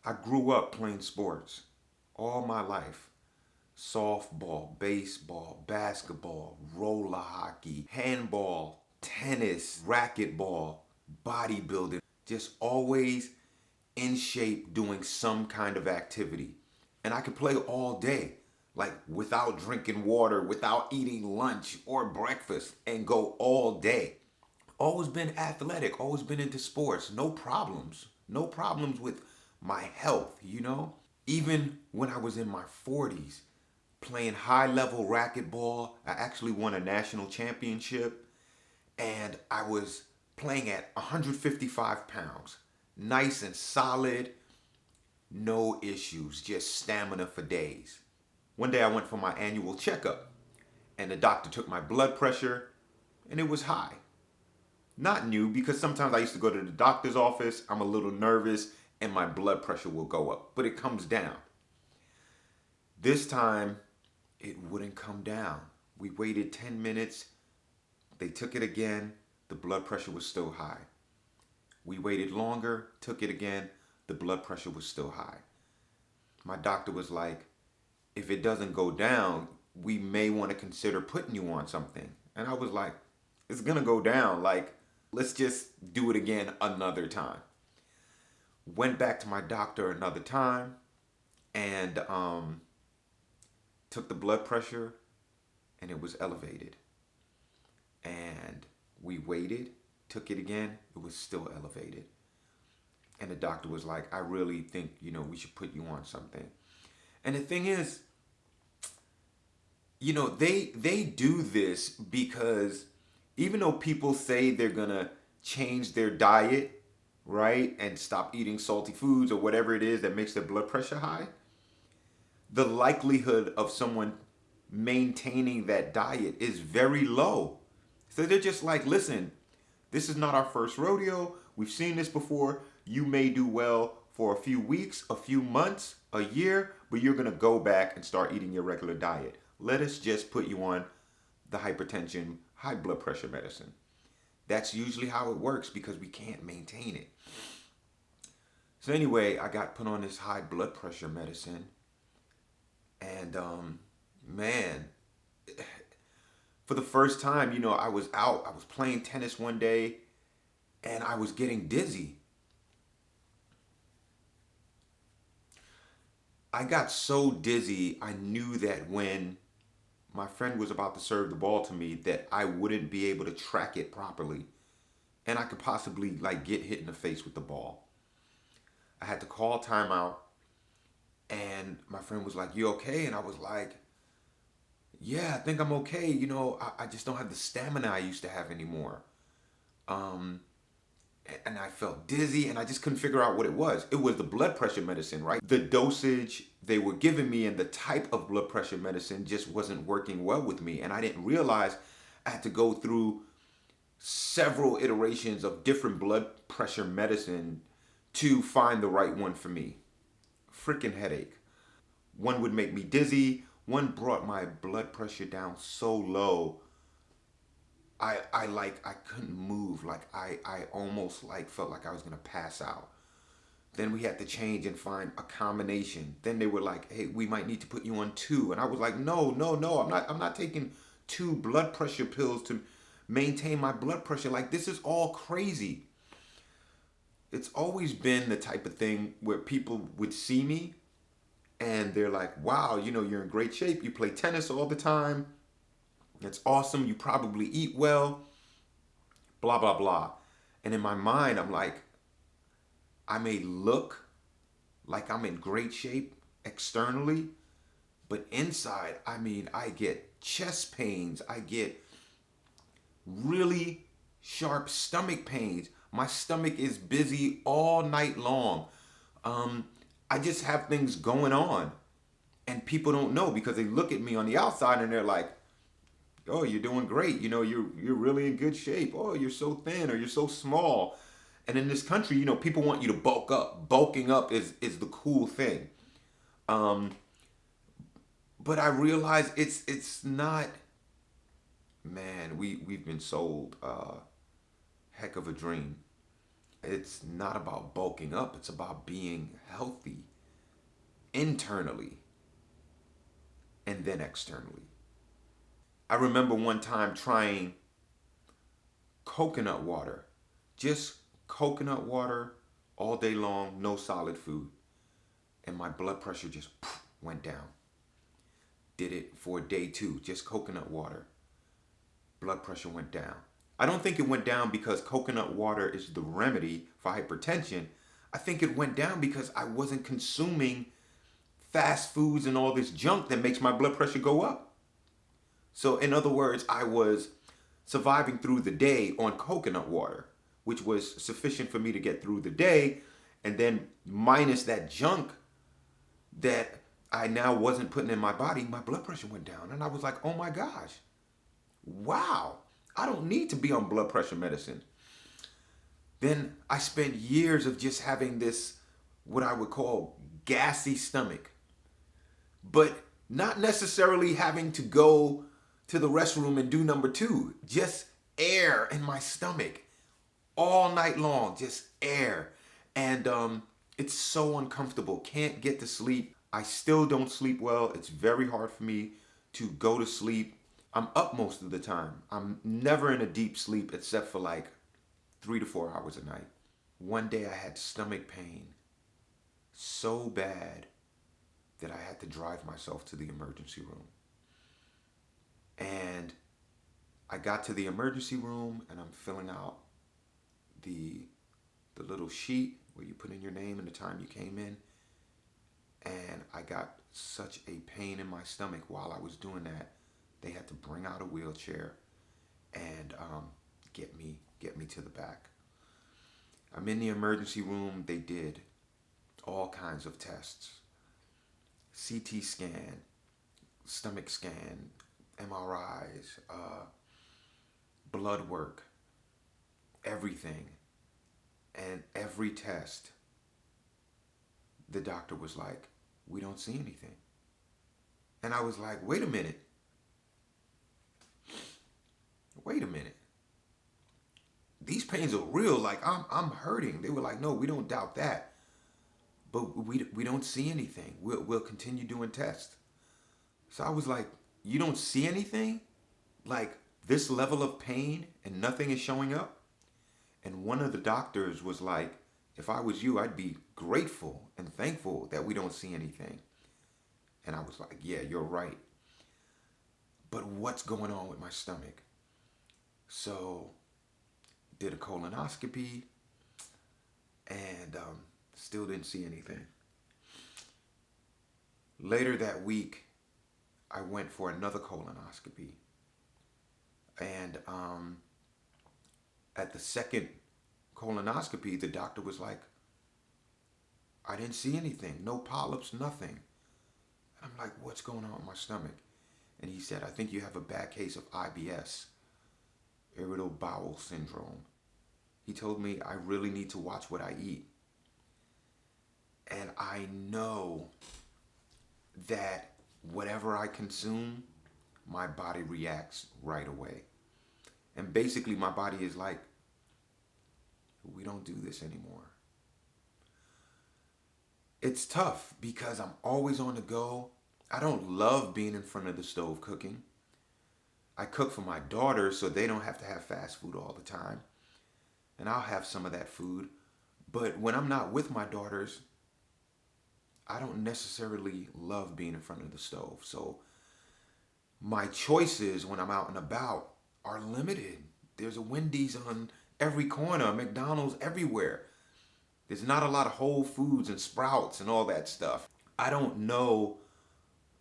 I grew up playing sports all my life. Softball, baseball, basketball, roller hockey, handball, tennis, racquetball, bodybuilding. Just always in shape doing some kind of activity. And I could play all day, like without drinking water, without eating lunch or breakfast, and go all day. Always been athletic, always been into sports, no problems. No problems with my health. Even when I was in my 40s, playing high level racquetball, I actually won a national championship and I was playing at 155 pounds. Nice and solid, no issues, just stamina for days. One day I went for my annual checkup and the doctor took my blood pressure and it was high. Not new because sometimes I used to go to the doctor's office, I'm a little nervous and my blood pressure will go up, but it comes down. This time it wouldn't come down. We waited 10 minutes, they took it again, the blood pressure was still high. We waited longer, took it again, the blood pressure was still high. My doctor was like, if it doesn't go down, we may want to consider putting you on something. And I was like, it's gonna go down. Like, let's just do it again another time. Went back to my doctor another time and took the blood pressure and it was elevated. And we waited, took it again, it was still elevated. And the doctor was like, I really think, we should put you on something. And the thing is, they do this because even though people say they're gonna change their diet, right, and stop eating salty foods or whatever it is that makes their blood pressure high, the likelihood of someone maintaining that diet is very low. So they're just like, listen, this is not our first rodeo. We've seen this before. You may do well for a few weeks, a few months, a year, but you're going to go back and start eating your regular diet. Let us just put you on the hypertension, high blood pressure medicine. That's usually how it works because we can't maintain it. So anyway, I got put on this high blood pressure medicine. And man, for the first time, I was playing tennis one day and I was getting dizzy. I got so dizzy, I knew that when my friend was about to serve the ball to me that I wouldn't be able to track it properly and I could possibly get hit in the face with the ball. I had to call timeout and my friend was like, "You okay?" And I was like, "Yeah, I think I'm okay. I just don't have the stamina I used to have anymore." And I felt dizzy and I just couldn't figure out what it was. It was the blood pressure medicine, right? The dosage they were giving me and the type of blood pressure medicine just wasn't working well with me. And I didn't realize I had to go through several iterations of different blood pressure medicine to find the right one for me. Freaking headache. One would make me dizzy. One brought my blood pressure down so low I couldn't move. I almost felt like I was gonna pass out. Then we had to change and find a combination. Then they were like, "Hey, we might need to put you on two." And I was like, "No, no, no. I'm not taking two blood pressure pills to maintain my blood pressure. Like, this is all crazy." It's always been the type of thing where people would see me and they're like, "Wow, you're in great shape. You play tennis all the time. It's awesome. You probably eat well, blah, blah, blah." And in my mind, I'm like, I may look like I'm in great shape externally, but inside, I get chest pains. I get really sharp stomach pains. My stomach is busy all night long. I just have things going on. And people don't know because they look at me on the outside and they're like, "Oh, you're doing great. You're really in good shape. Oh, you're so thin or you're so small." And in this country, people want you to bulk up. Bulking up is the cool thing. But I realize it's not. Man, we've been sold a heck of a dream. It's not about bulking up, it's about being healthy internally and then externally. I remember one time trying coconut water, just coconut water all day long, no solid food. And my blood pressure just went down. Did it for day two, just coconut water. Blood pressure went down. I don't think it went down because coconut water is the remedy for hypertension. I think it went down because I wasn't consuming fast foods and all this junk that makes my blood pressure go up. So, in other words, I was surviving through the day on coconut water, which was sufficient for me to get through the day. And then, minus that junk that I now wasn't putting in my body, my blood pressure went down. And I was like, oh my gosh, wow, I don't need to be on blood pressure medicine. Then I spent years of just having this, what I would call gassy stomach, but not necessarily having to go to the restroom and do number two, just air in my stomach all night long, just air. And it's so uncomfortable. Can't get to sleep. I still don't sleep well. It's very hard for me to go to sleep. I'm up most of the time. I'm never in a deep sleep except for like 3 to 4 hours a night. One day I had stomach pain so bad that I had to drive myself to the emergency room. And I got to the emergency room and I'm filling out the little sheet where you put in your name and the time you came in. And I got such a pain in my stomach while I was doing that. They had to bring out a wheelchair and get me to the back. I'm in the emergency room. They did all kinds of tests. CT scan, stomach scan, MRIs, blood work, everything. And every test, the doctor was like, we don't see anything. And I was like, wait a minute. These pains are real. Like I'm hurting. They were like, no, we don't doubt that. But we don't see anything. We'll continue doing tests. So I was like, you don't see anything? Like this level of pain and nothing is showing up? And one of the doctors was like, if I was you, I'd be grateful and thankful that we don't see anything. And I was like, yeah, you're right. But what's going on with my stomach? So did a colonoscopy and still didn't see anything. Later that week, I went for another colonoscopy. And at the second colonoscopy, the doctor was like, I didn't see anything. No polyps, nothing. And I'm like, what's going on with my stomach? And he said, I think you have a bad case of IBS, irritable bowel syndrome. He told me I really need to watch what I eat. And I know that whatever I consume, my body reacts right away. And basically my body is like, we don't do this anymore. It's tough because I'm always on the go. I don't love being in front of the stove cooking. I cook for my daughters so they don't have to have fast food all the time. And I'll have some of that food. But when I'm not with my daughters, I don't necessarily love being in front of the stove. So my choices when I'm out and about are limited. There's a Wendy's on every corner, a McDonald's everywhere. There's not a lot of Whole Foods and Sprouts and all that stuff. I don't know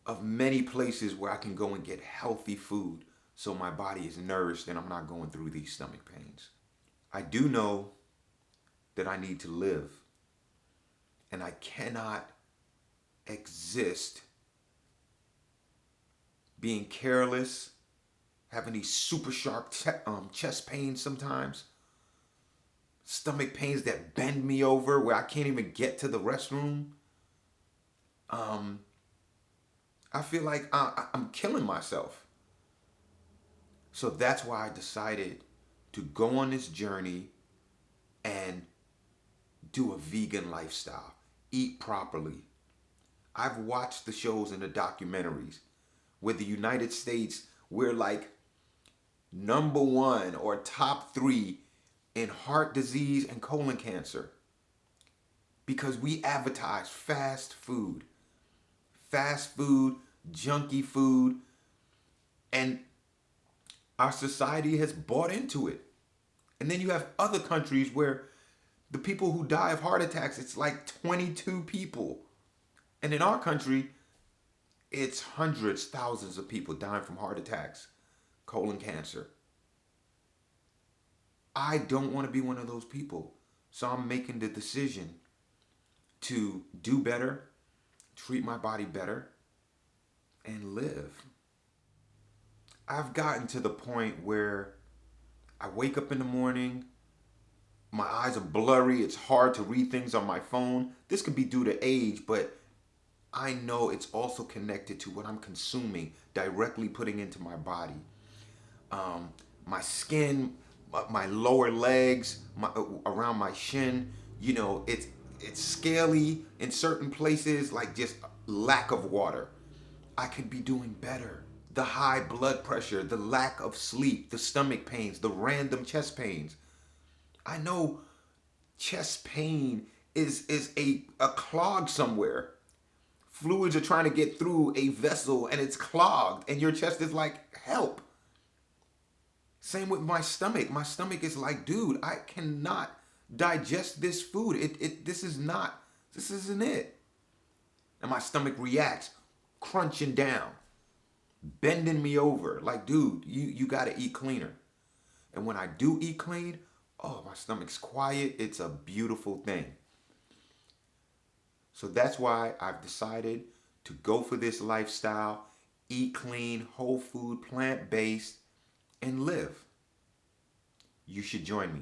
of many places where I can go and get healthy food so my body is nourished and I'm not going through these stomach pains. I do know that I need to live, and I cannot exist being careless, having these super sharp chest pains sometimes, stomach pains that bend me over where I can't even get to the restroom. I feel like I'm killing myself. So that's why I decided to go on this journey and do a vegan lifestyle. Eat properly. I've watched the shows and the documentaries where the United States, we're like number one or top three in heart disease and colon cancer because we advertise fast food, junky food, and our society has bought into it. And then you have other countries where the people who die of heart attacks, it's like 22 people. And in our country, it's hundreds, thousands of people dying from heart attacks, colon cancer. I don't want to be one of those people. So I'm making the decision to do better, treat my body better, and live. I've gotten to the point where I wake up in the morning, my eyes are blurry, it's hard to read things on my phone. This could be due to age, but I know it's also connected to what I'm consuming, directly putting into my body. My skin, my lower legs, around my shin, it's scaly in certain places, like just lack of water. I could be doing better. The high blood pressure, the lack of sleep, the stomach pains, the random chest pains. I know chest pain is a clog somewhere. Fluids are trying to get through a vessel and it's clogged and your chest is like, help. Same with my stomach. My stomach is like, dude, I cannot digest this food. This isn't it. And my stomach reacts, crunching down, bending me over. Like, dude, you gotta eat cleaner. And when I do eat clean, oh, my stomach's quiet. It's a beautiful thing. So that's why I've decided to go for this lifestyle, eat clean, whole food, plant-based, and live. You should join me.